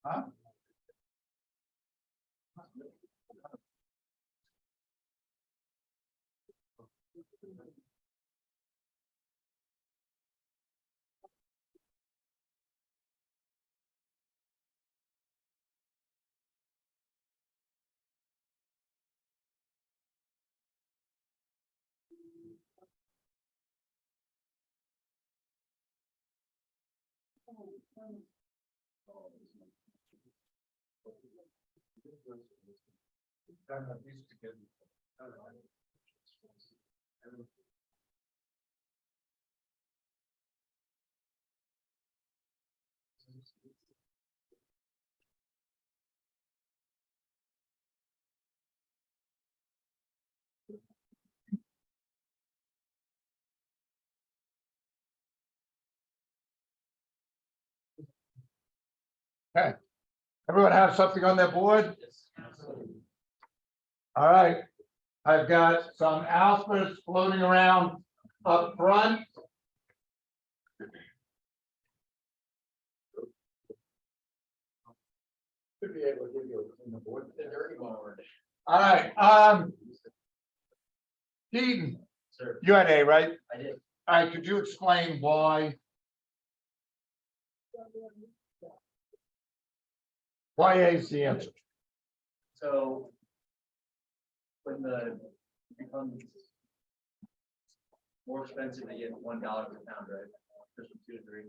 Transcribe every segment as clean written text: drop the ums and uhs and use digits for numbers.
Huh? Okay. Everyone have something on their board? All right. I've got some alphas floating around up front. Should be able to give you a clean board. All right. Keaton, Sir, you had A, right? I did. All right, could you explain why? Why A is the answer? So when the becomes more expensive, they get $1 per pound, right? Just from 2 to 3.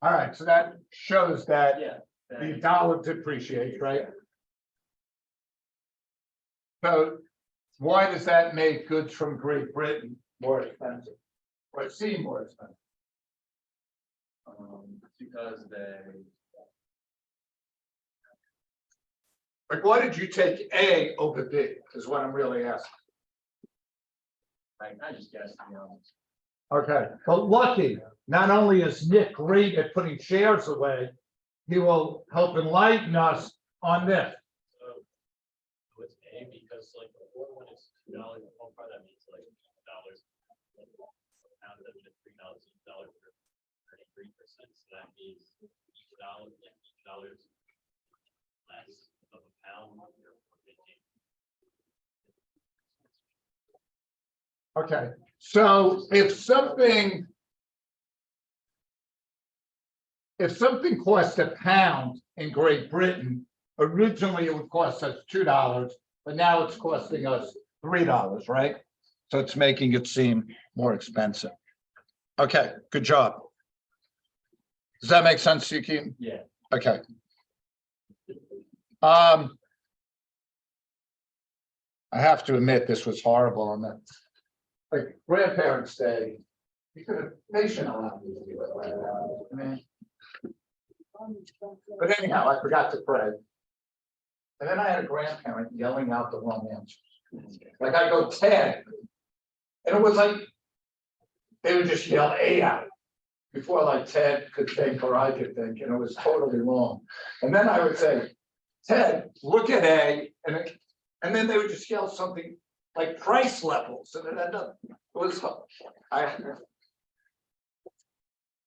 All right, so that shows that Yeah. the dollar depreciates, right? So why does that make goods from Great Britain more expensive? Or seem more expensive? Because they. Like, why did you take A over B? Is what I'm really asking. I just guessed, to be honest. Okay, but lucky, not only is Nick great at putting shares away, he will help enlighten us on this. So it's A because like the fourth one is $2. The whole part that means like dollars. Pound of it $3 each dollar for 33%. So that means each dollar is less of a pound. Okay, so if something cost a pound in Great Britain, originally it would cost us $2, but now it's costing us $3, right? So it's making it seem more expensive. Okay, good job. Does that make sense to you, Keaton? Yeah. Okay. I have to admit, this was horrible on that. Like grandparents' day, you could have, they shouldn't allow me to do it like that. I mean. But anyhow, I forgot to pray. And then I had a grandparent yelling out the wrong answers. Like I go, Ted. And it was like, they would just yell A out. Before like Ted could think or I could think, and it was totally wrong. And then I would say, Ted, look at A, and then they would just yell something like price levels, and it ended up, it was,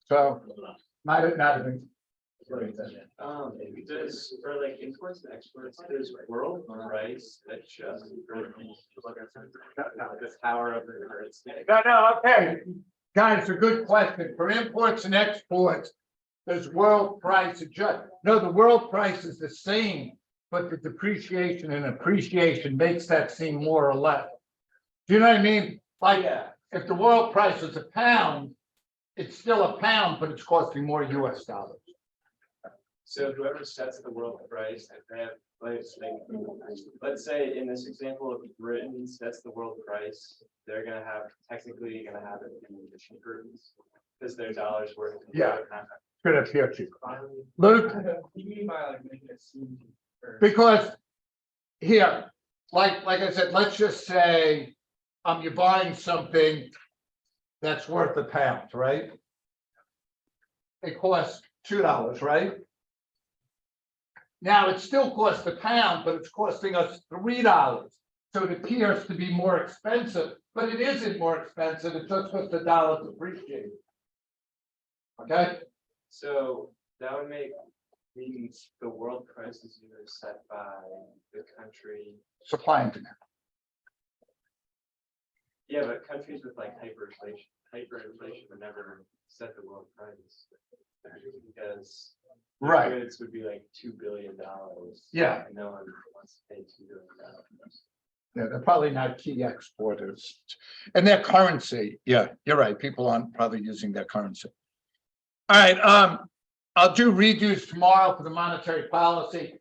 so, might have not have been. Does for like imports and exports, does world price adjust for the power of the currency? No, okay, guys, a good question. For imports and exports, does world price adjust? No, the world price is the same, but the depreciation and appreciation makes that seem more or less. Do you know what I mean? Like, if the world price is a pound, it's still a pound, but it's costing more US dollars. So whoever sets the world price, if they have, let's say in this example, if Britain sets the world price, they're gonna have, technically gonna have it in the cheaper because their dollar's worth. Yeah. Good appear to you. Luke, because here, like I said, let's just say you're buying something that's worth a pound, right? It costs $2, right? Now it still costs a pound, but it's costing us $3. So it appears to be more expensive, but it isn't more expensive, it's just because the dollar's appreciated. Okay, So that would make means the world price is either set by the country. supply and demand. Yeah, but countries with like hyperinflation would never set the world price. Because Right, goods would be like $2 billion. Yeah. And no one wants to pay $2 billion. yeah, they're probably not key exporters. And their currency, yeah, you're right, people aren't probably using their currency. All right, I'll do redos tomorrow for the monetary policy.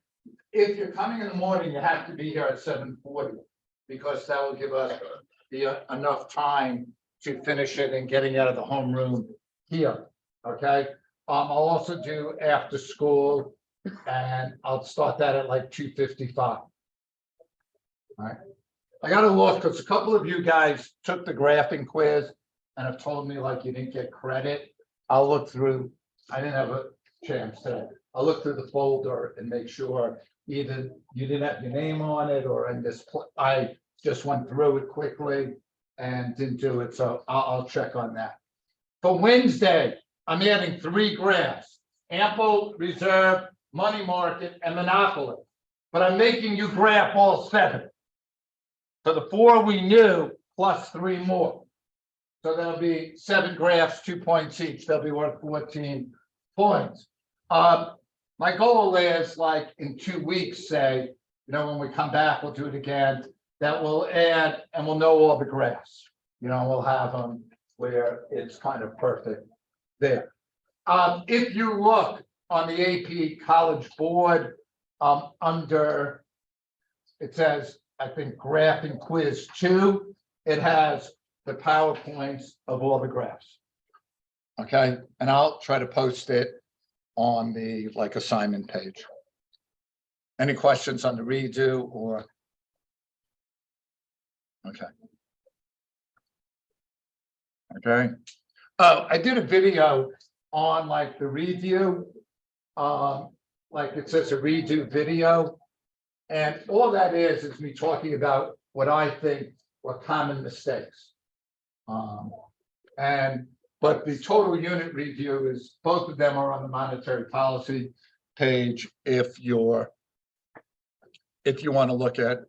If you're coming in the morning, you have to be here at 7:40. Because that will give us enough time to finish it and getting out of the homeroom here, okay? I'll also do after school, and I'll start that at like 2:55. All right, I gotta look, because a couple of you guys took the graphing quiz and have told me like you didn't get credit. I'll look through, I didn't have a chance today. I'll look through the folder and make sure either you didn't have your name on it or in this, I just went through it quickly and didn't do it, so I'll check on that. For Wednesday, I'm adding 3 graphs: ample, reserve, money market, and monopoly. But I'm making you graph all 7. So the 4 we knew plus 3 more. So there'll be 7 graphs, 2 points each. They'll be worth 14 points. My goal is like in 2 weeks, say, when we come back, we'll do it again. That will add, and we'll know all the graphs. We'll have them where it's kind of perfect there. If you look on the AP College Board, under, it says, I think, graphing quiz 2, it has the PowerPoints of all the graphs. Okay, and I'll try to post it on the assignment page. Any questions on the redo or? Okay. Okay. Oh, I did a video on the review. Like it says a redo video. And all that is me talking about what I think were common mistakes. But the total unit review is, both of them are on the monetary policy page if you want to look at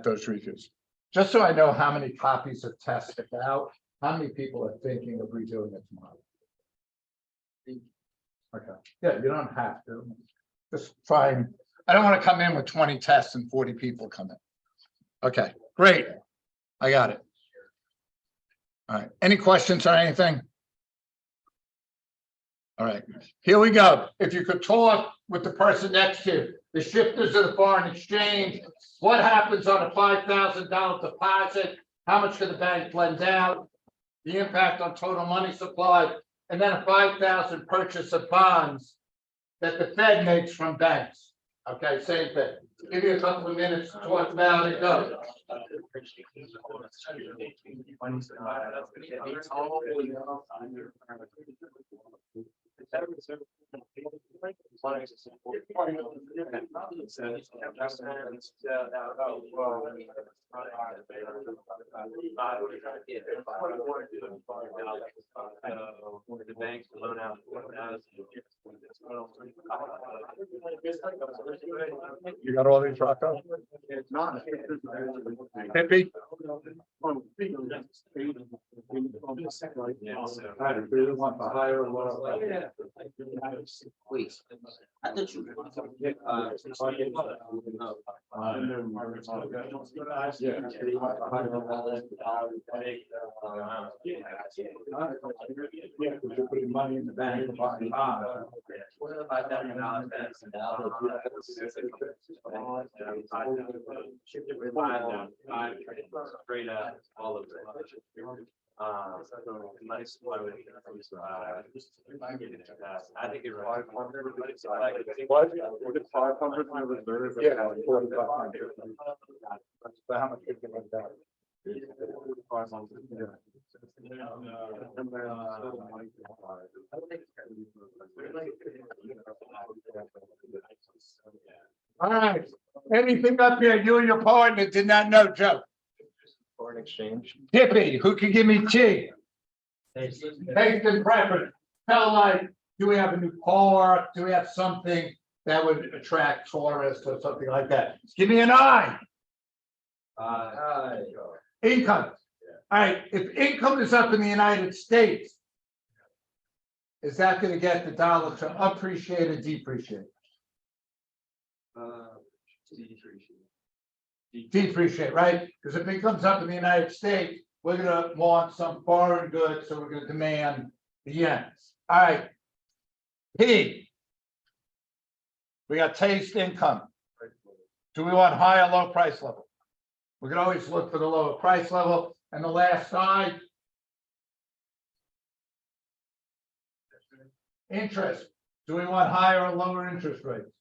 those reviews. Just so I know how many copies of tests are out, how many people are thinking of redoing it tomorrow? Okay, yeah, you don't have to. Just try and, I don't want to come in with 20 tests and 40 people come in. Okay, great. I got it. All right, any questions or anything? All right, here we go. If you could talk with the person next to you, the shifters of the foreign exchange, what happens on a $5,000 deposit? How much can the bank lend out? The impact on total money supply, and then a $5,000 purchase of bonds that the Fed makes from banks. Okay, same thing. Give you a couple of minutes to talk about it. Go. The banks loan out. You got all these, Rocco? It's not. Hippie? Please. I thought you. Yeah, because you're putting money in the bank for buying bonds. Straight up, all of it. Nice. I think it. What? 500 in reserve? Yeah. 4,500. So how much we can lend out? 500. Yeah. All right, anything up here you and your partner did not know, Joe? Foreign exchange. Tippy, who can give me T? Taste and preference. Tell like, do we have a new car? Do we have something that would attract tourists or something like that? Give me an I. Income. All right, if income is up in the United States, is that gonna get the dollar to appreciate or depreciate? Depreciate, right? Because if it comes up in the United States, we're gonna want some foreign goods, so we're gonna demand the yen. All right. P. We got taste income. Do we want high or low price level? We can always look for the lower price level. And the last side. Interest. Do we want higher or lower interest rates?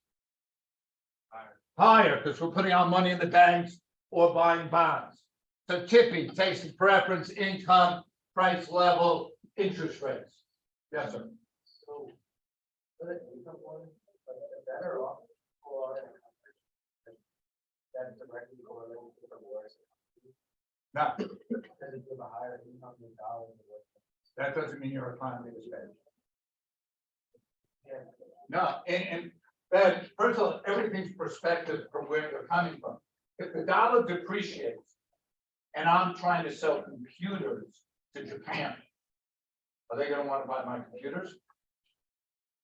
Higher, because we're putting our money in the banks or buying bonds. So Tippy, taste and preference, income, price level, interest rates. Yes, sir. So. For the income one, better off for. That directly correlates with the wars. No, Because if you have a higher income in dollars. that doesn't mean your economy is bad. Yeah. No, and that, first of all, everything's perspective from where they're coming from. If the dollar depreciates and I'm trying to sell computers to Japan, are they gonna want to buy my computers?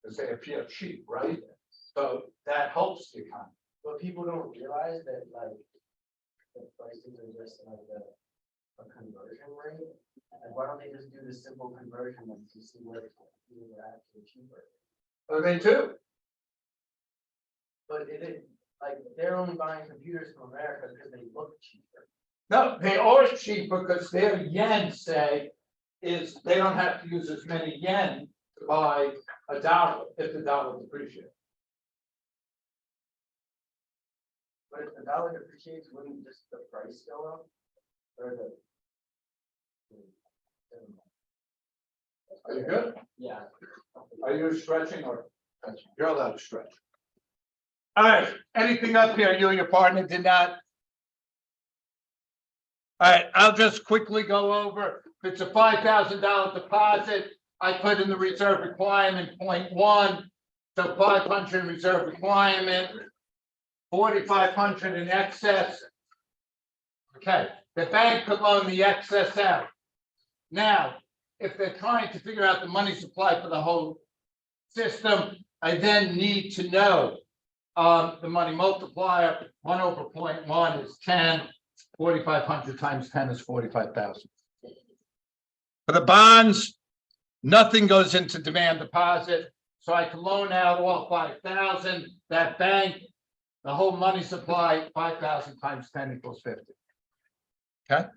Because they appear cheap, right? So that helps the economy. But people don't realize that like. The prices are just like a conversion rate. And why don't they just do the simple conversion and to see where they're actually cheaper? Oh, they do. But it is, like, they're only buying computers from America because they look cheaper. No, they are cheap because their yen, say, is they don't have to use as many yen to buy a dollar if the dollar depreciates. But if the dollar depreciates, wouldn't just the price go up? Or the. Are you good? Yeah. Are you stretching or? You're allowed to stretch. All right, anything up here you and your partner did not? All right, I'll just quickly go over. If it's a $5,000 deposit, I put in the reserve requirement 0.1. So 500 reserve requirement, 4,500 in excess. Okay, the bank could loan the excess out. Now, if they're trying to figure out the money supply for the whole system, I then need to know the money multiplier. 1 over 0.1 is 10. 4,500 times 10 is 45,000. For the bonds, nothing goes into demand deposit, so I can loan out all 5,000. That bank, the whole money supply, 5,000 times 10 equals 50. Okay.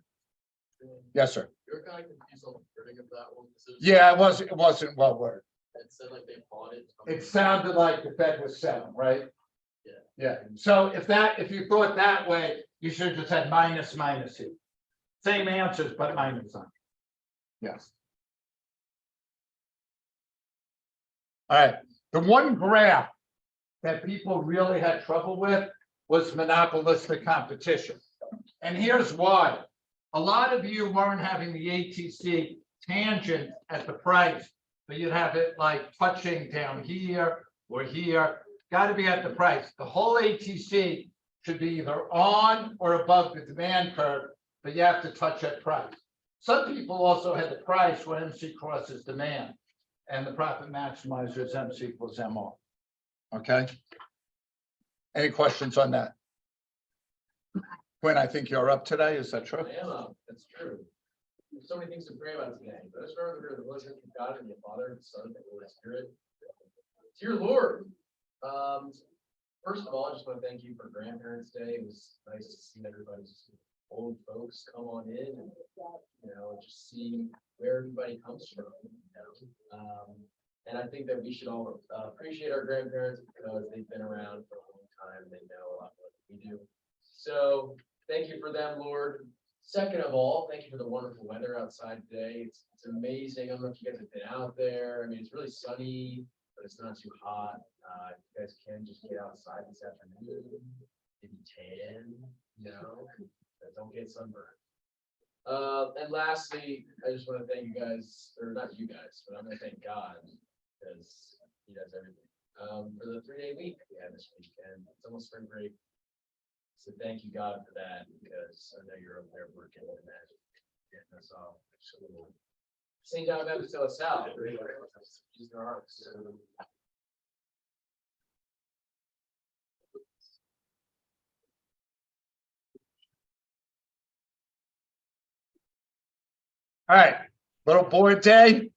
Yes, sir. You're kind of confused on the wording of that one. 'Cause Yeah, it wasn't well worded. It said like they bought it. It sounded like the Fed was selling, right? Yeah. Yeah, so if you thought that way, you should have just had minus here. Same answers, but minus on. Yes. All right, the one graph that people really had trouble with was monopolistic competition. And here's why. A lot of you weren't having the ATC tangent at the price, but you'd have it like touching down here or here. Got to be at the price. The whole ATC should be either on or above the demand curve, but you have to touch at price. Some people also had the price when MC crosses demand, and the profit maximizer is MC equals MR. Okay. Any questions on that? Quinn, I think you're up today. Is that true? I am, that's true. There's so many things to pray about today, but let's start with the relationship with God and the Father and the Son and the Holy Spirit. Dear Lord, first of all, I just want to thank you for Grandparents' Day. It was nice to see everybody's old folks come on in and, just see where everybody comes from. And I think that we should all appreciate our grandparents because they've been around for a long time. They know a lot more than we do. So thank you for them, Lord. Second of all, thank you for the wonderful weather outside today. It's amazing. I don't know if you guys have been out there. I mean, it's really sunny, but it's not too hot. You guys can just get outside this afternoon, maybe tan, you know, but don't get sunburned. And lastly, I just want to thank you guys, or not you guys, but I'm gonna thank God because he does everything. For the 3-day week we had this weekend, it's almost spring break. So thank you, God, for that, because I know you're up there working on that. Getting us all. St. John Baptist to LaSalle. Use their hearts. All right, little board day.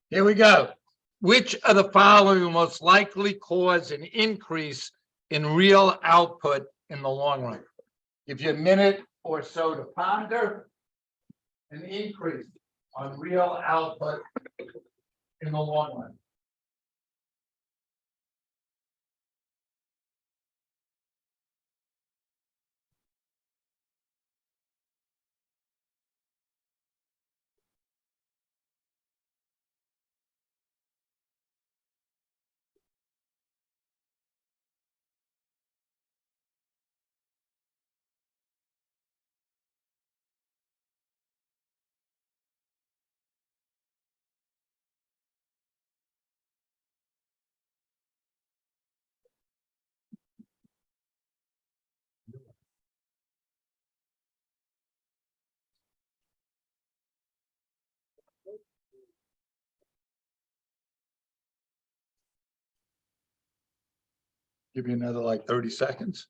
Here we go. Which of the following will most likely cause an increase in real output in the long run? Give you a minute or so to ponder. An increase on real output in the long run. Give you another like 30 seconds.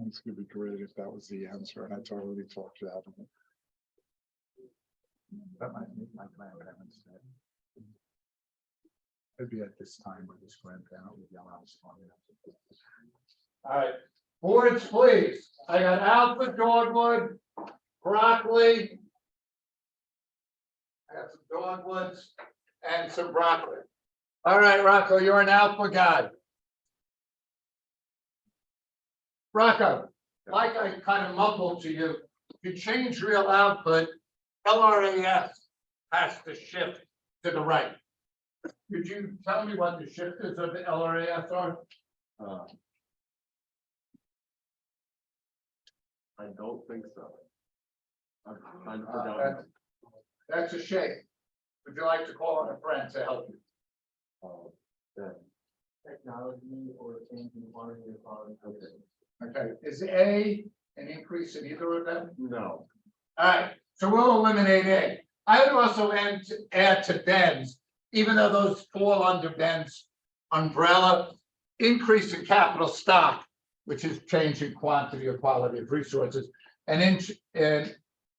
It's gonna be great if that was the answer, and I totally talked you out of it. That might make my grandparents sad. It'd be at this time where this grandparent would yell out strong enough. All right, boards, please. I got alpha dogwood, broccoli. I got some dogwoods and some broccoli. All right, Rocco, you're an alpha guy. Rocco, like I kind of mumbled to you, if you change real output, LRAS has to shift to the right. Could you tell me what the shifters of the LRAS are? I don't think so. I'm That's a shame. Would you like to call on a friend to help you? Technology or changing quantity or quality. Okay, is A an increase in either of them? No. All right, so we'll eliminate A. I would also add to Ben's, even though those fall under Ben's umbrella, increase in capital stock, which is change in quantity or quality of resources, and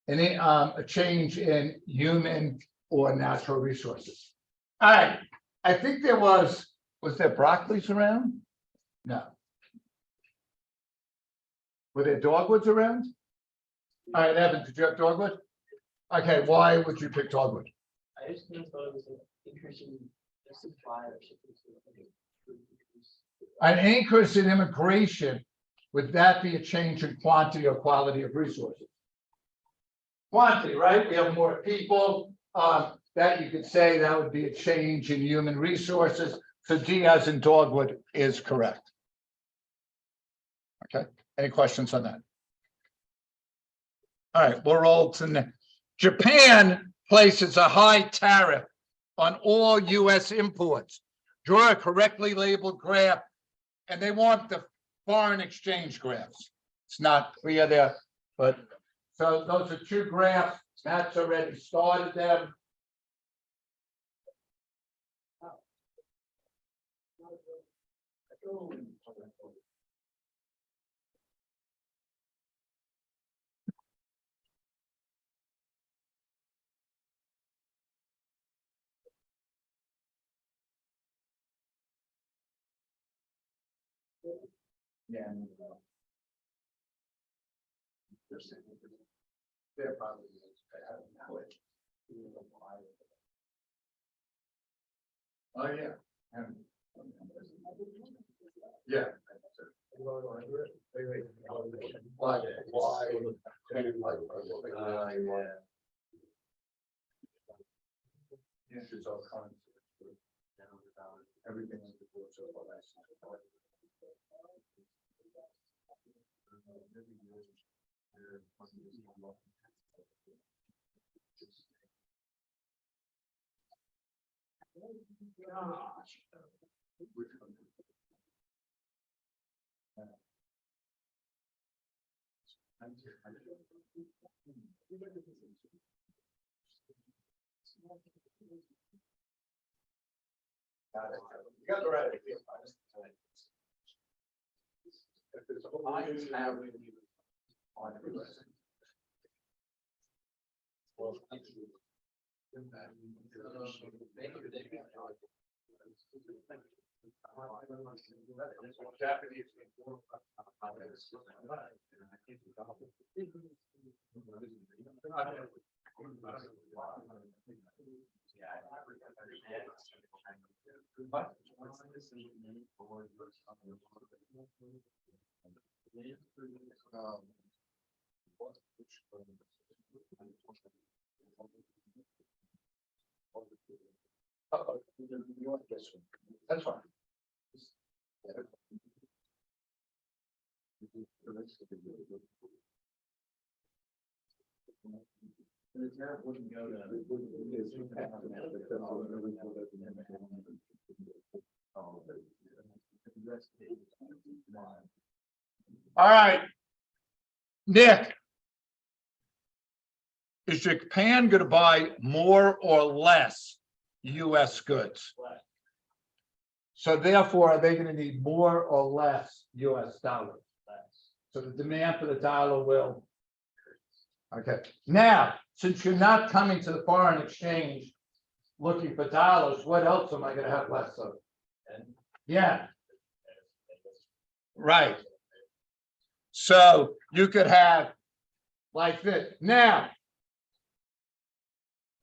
a change in human or natural resources. All right, I think there was there broccolis around? No. Were there dogwoods around? All right, Evan, did you have dogwood? Okay, why would you pick dogwood? I just think thought it was an increasing supply of shipping. An increase in immigration, would that be a change in quantity or quality of resources? Quantity, right? We have more people, that you could say that would be a change in human resources. So D as in dogwood is correct. Okay, any questions on that? All right, we'll roll to next. Japan places a high tariff on all US imports. Draw a correctly labeled graph, and they want the foreign exchange graphs. It's not clear there, but so those are two graphs. Matt's already started them. Yeah. They're probably. I don't know it. Oh, yeah. And- Yeah. Why? Issues all kinds. Everything is the board, so all that's. Got it. You got the right idea. If there's a whole lot of now, we need on the list. Well, thank you. Japanese. You want this one? That's fine. All right. Nick. Is Japan going to buy more or less US goods? So therefore, are they going to need more or less US dollars? So the demand for the dollar will. Okay, now, since you're not coming to the foreign exchange looking for dollars, what else am I going to have less of? Yeah. Right. So you could have like this. Now,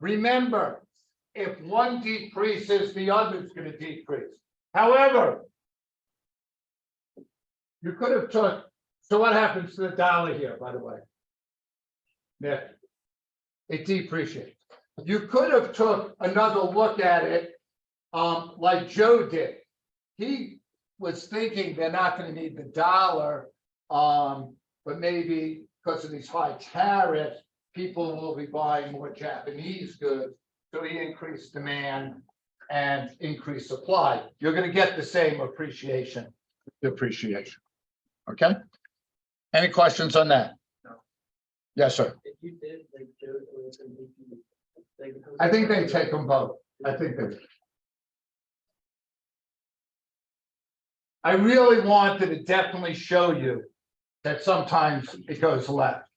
remember, if one decreases, the other's going to decrease. However, you could have took, so what happens to the dollar here, by the way? Yeah, it depreciates. You could have took another look at it, like Joe did. He was thinking they're not going to need the dollar, but maybe because of these high tariffs, people will be buying more Japanese goods. So he increased demand and increased supply. You're going to get the same depreciation. Okay. Any questions on that? No. Yes, sir. If you did, like, do it with some BP, I think they take them both. I think they. I really wanted to definitely show you that sometimes it goes left.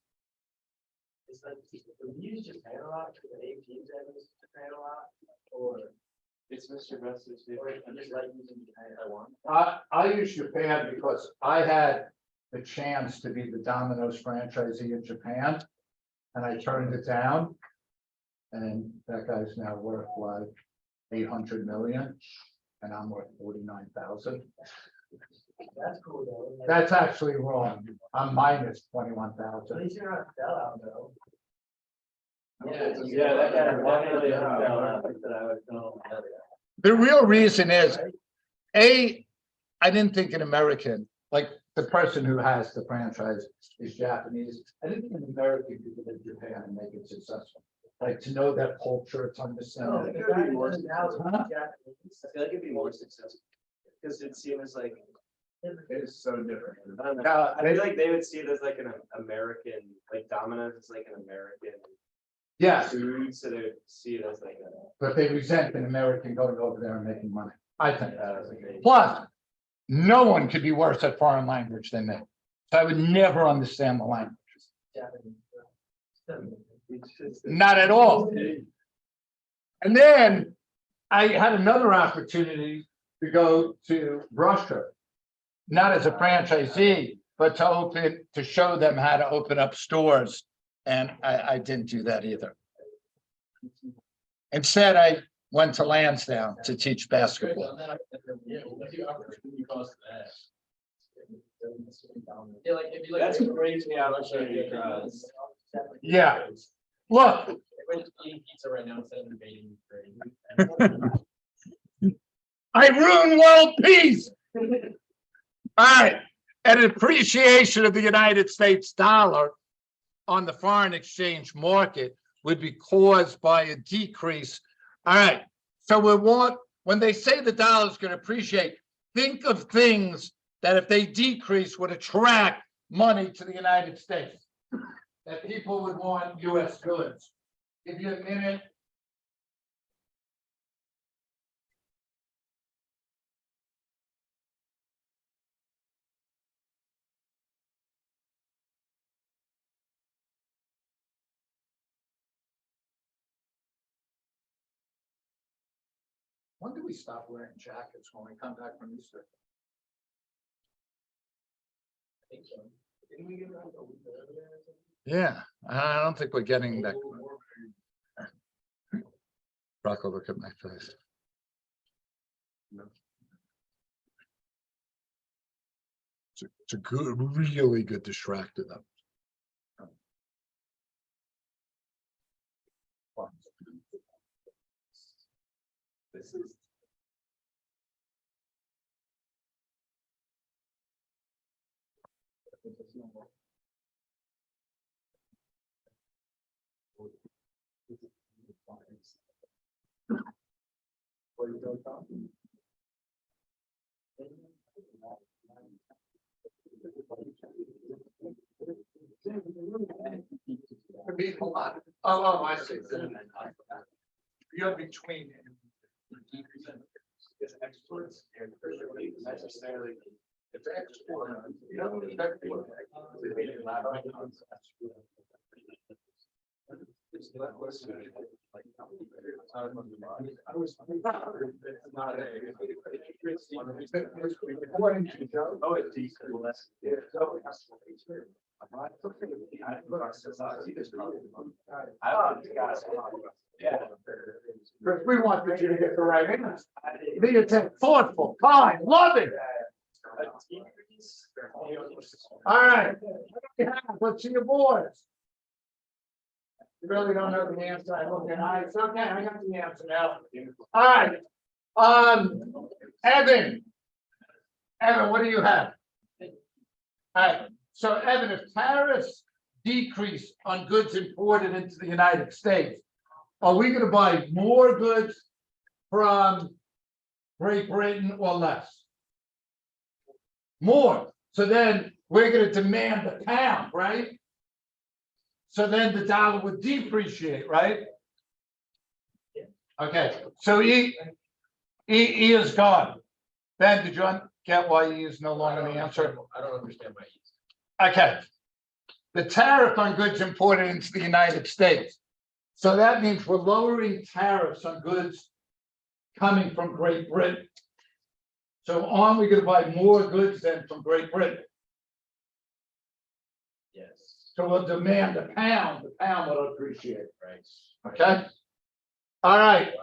It's like, we use Japan a lot, because the APs that use Japan a lot, or It's Mr. Message. or if you just like using Japan Taiwan. I use Japan because I had the chance to be the Domino's franchisee in Japan. And I turned it down. And that guy's now worth like 800 million. And I'm worth 49,000. That's cool though. Like, That's actually wrong. I'm minus at 21,000. least you're not a sellout though. Yeah, that guy definitely is a sellout. The real reason is, I didn't think an American, like the person who has the franchise is Japanese. I didn't think an American could live in Japan and make it successful. Like to know that culture, to understand. No, it. the guy more doesn't now is Huh? Japanese. I feel like it'd be more successful. Because it seems like, It's so different. I don't know. Yeah, I feel like they would see it as like an American, like Domino's is like an American Yes, food, so they would see it as like a. but they resent an American going over there and making money. I think. Like Plus, no one could be worse at foreign language than me. So I would never understand the language. Japanese. Not at all. And then I had another opportunity to go to Russia. not as a franchisee, but to show them how to open up stores. And I didn't do that either. Instead, I went to Lansdowne to teach basketball. Yeah, what's the opportunity cost of that? Yeah, like, if you like. That's a crazy opportunity for us. Yeah. Look, We're just eating pizza right now instead of debating. Great. I ruined world peace. All right, an appreciation of the United States dollar on the foreign exchange market would be caused by a decrease. All right, so when they say the dollar is going to appreciate, think of things that if they decrease would attract money to the United States, that people would want US goods. Give you a minute. When do we stop wearing jackets when we come back from Easter? I think so. Didn't we get around a week earlier or something? Yeah, I don't think we're getting that. Rocco, look at my face. It's a good, really good distractor though. This is. Oh, I see. You're between. It's exports and necessarily. It's export. You don't need export. Oh, it's decent. Yeah. Because we want you to get the right answer. Be thoughtful, kind, loving. All right. Let's see your boards. You really don't know the answer. I look at it. It's okay. I got the answer now. All right. Evan. Evan, what do you have? All right. So Evan, if tariffs decrease on goods imported into the United States, are we going to buy more goods from Great Britain or less? More. So then we're going to demand the pound, right? So then the dollar would depreciate, right? Okay, so E is gone. Ben, did you get why E is no longer the answer? I don't understand my ease. Okay. The tariff on goods imported into the United States. So that means we're lowering tariffs on goods coming from Great Britain. So aren't we going to buy more goods then from Great Britain? Yes, So we'll demand the pound will appreciate, right. okay? All right,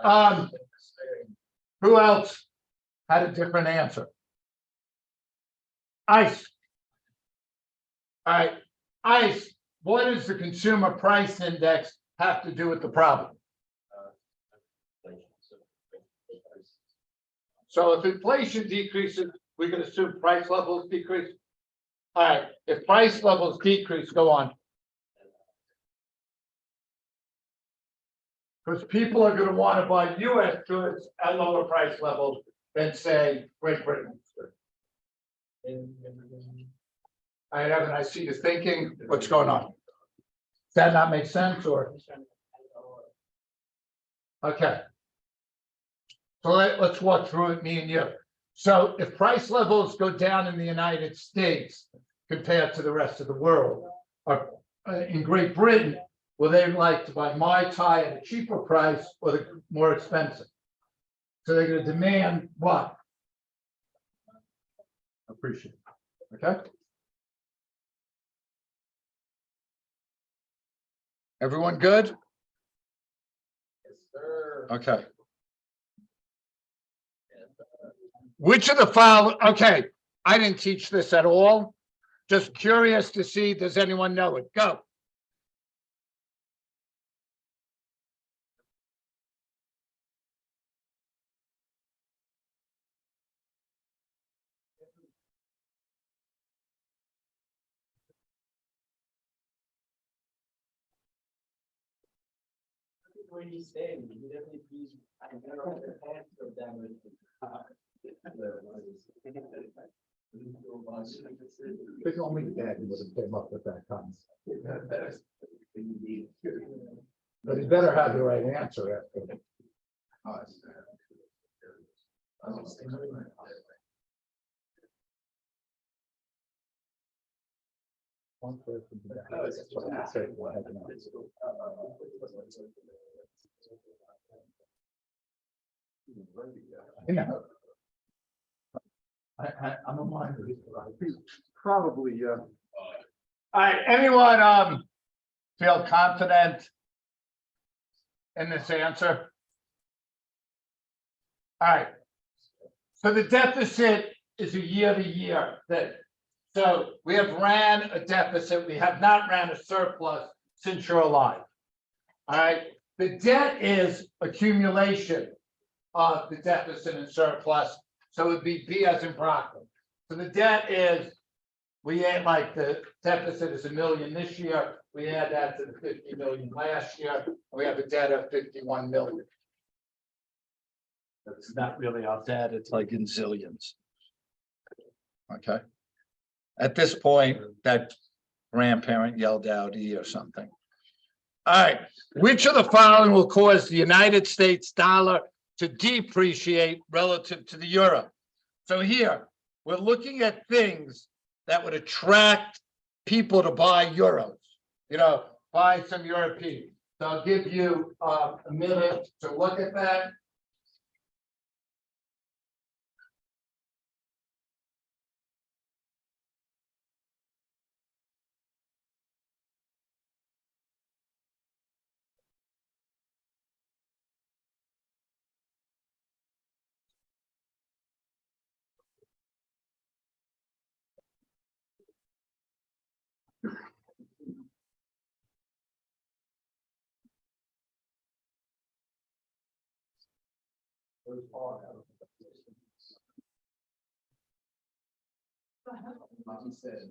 who else had a different answer? Ice. All right, Ice, what does the consumer price index have to do with the problem? So if inflation decreases, we can assume price levels decrease. All right, if price levels decrease, go on. Because people are going to want to buy US goods at lower price levels than say Great Britain. I haven't, I see you thinking, what's going on? Does that not make sense or? Okay. So let's walk through it, me and you. So if price levels go down in the United States compared to the rest of the world, or in Great Britain, will they like to buy Mai Tai at a cheaper price or the more expensive? So they're going to demand what? appreciate it, okay? Everyone good? Yes, sir. Okay. Which of the following, okay, I didn't teach this at all. Just curious to see, does anyone know it? Go. Where you stay, you definitely be, I never had a hand of damage. Think only dad would have came up with that concept. But he better have the right answer after. One person. That's what I said, what happened. You know. I'm a minor. Probably, yeah. All right, anyone, feel confident in this answer? All right. So the deficit is a year-to-year thing. So we have ran a deficit, we have not ran a surplus since you're alive. All right, the debt is accumulation of the deficit and surplus. So it'd be B as in Brockton. So the debt is, we add like the deficit is $1 million this year. We add that to the 50 million last year. We have a debt of 51 million. That's not really our debt, it's like in zillions. Okay. At this point, that grandparent yelled out E or something. All right, which of the following will cause the United States dollar to depreciate relative to the euro? So here, we're looking at things that would attract people to buy euros, buy some European. So I'll give you a minute to look at that. He said.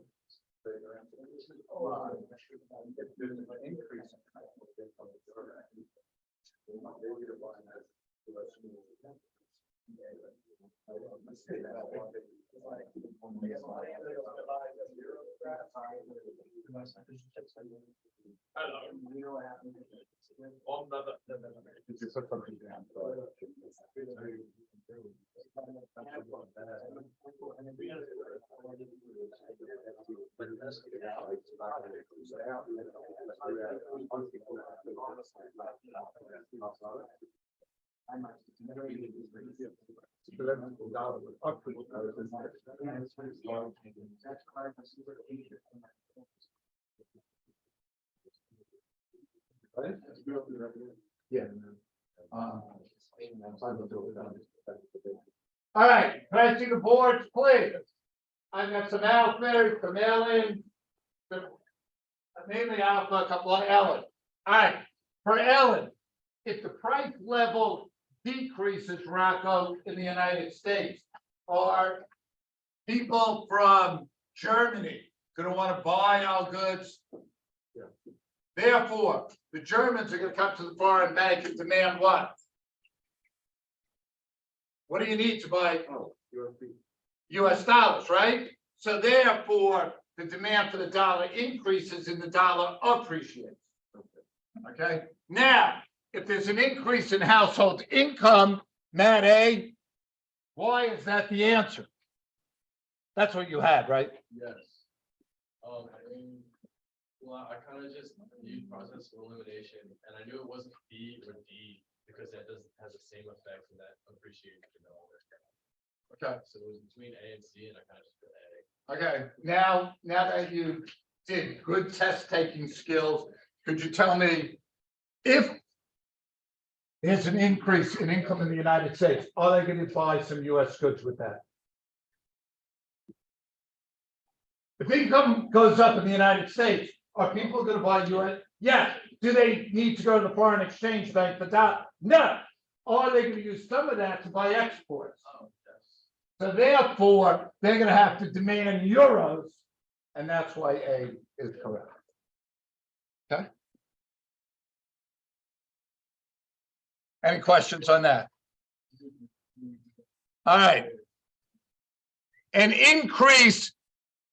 Yeah. All right, can I see the boards, please? I've got some Alpha, some Ellen, mainly Alpha, a couple of Ellen. All right, for Ellen, if the price level decreases, Rocco, in the United States, are people from Germany going to want to buy our goods? Yeah. Therefore, the Germans are going to come to the foreign bank and demand what? What do you need to buy? Oh, US dollars, right? So therefore, the demand for the dollar increases and the dollar appreciates. Okay. Now, if there's an increase in household income, Matt A, why is that the answer? That's what you had, right? Yes. Well, I kind of just used process of elimination, and I knew it wasn't B or D because that has the same effect and that appreciates the dollar. Okay, So it was between A and C and I kind of just put A. okay, now that you did good test taking skills, could you tell me if there's an increase in income in the United States, are they gonna buy some US goods with that? If income goes up in the United States, are people gonna buy US? Yes. Do they need to go to the foreign exchange bank for that? No. Are they gonna use some of that to buy exports? Oh, yes. So therefore, they're gonna have to demand euros, and that's why A is correct. Okay? Any questions on that? All right. An increase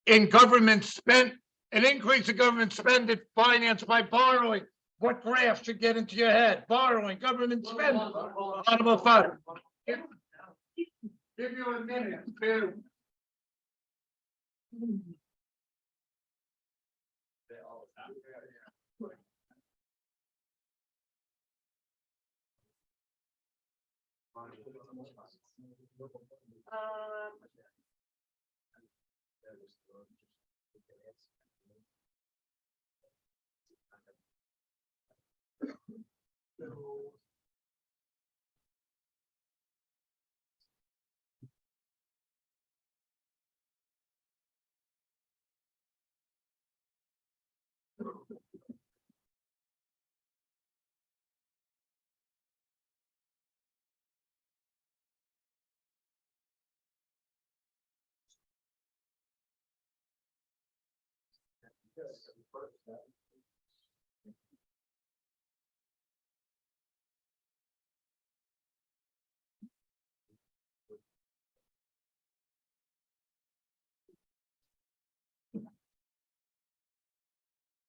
in government spend, an increase in government spending financed by borrowing. What graph should get into your head? Borrowing, government spending. Bottom of five. Give you a minute to. They all have.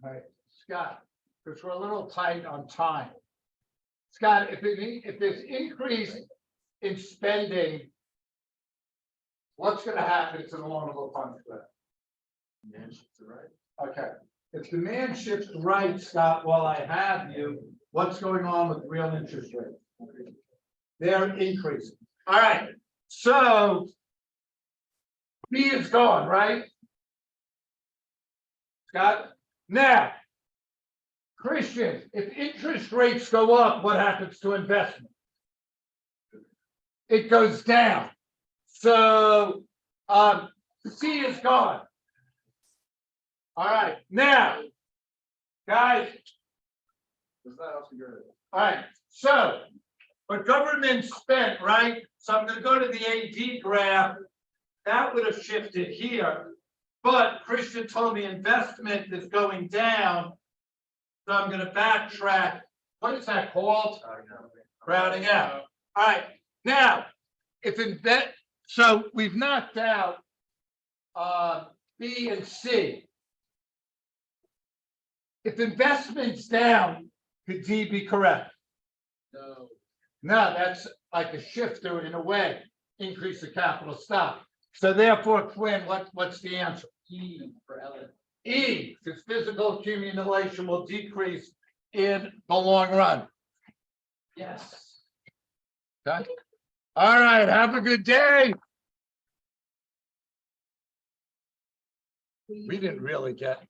All right, Scott, because we're a little tight on time. Scott, if there's increase in spending, what's gonna happen to the loanable funds? Okay, if demand shifts right, Scott, while I have you, what's going on with real interest rates? They're increasing. All right, so B is gone, right? Scott, now, Christian, if interest rates go up, what happens to investment? It goes down. So, C is gone. All right, now, guys. All right, so, but government spent, right? So I'm gonna go to the AD graph. That would have shifted here. But Christian told me investment is going down. So I'm gonna backtrack. What is that called? Crowding out. All right, now, if so we've knocked out B and C. If investment's down, could D be correct? No. No, that's like a shifter in a way, increase the capital stock. So therefore, Quinn, what's the answer? E for Ellen. E, because physical accumulation will decrease in the long run. Yes. Okay. All right, have a good day. We didn't really get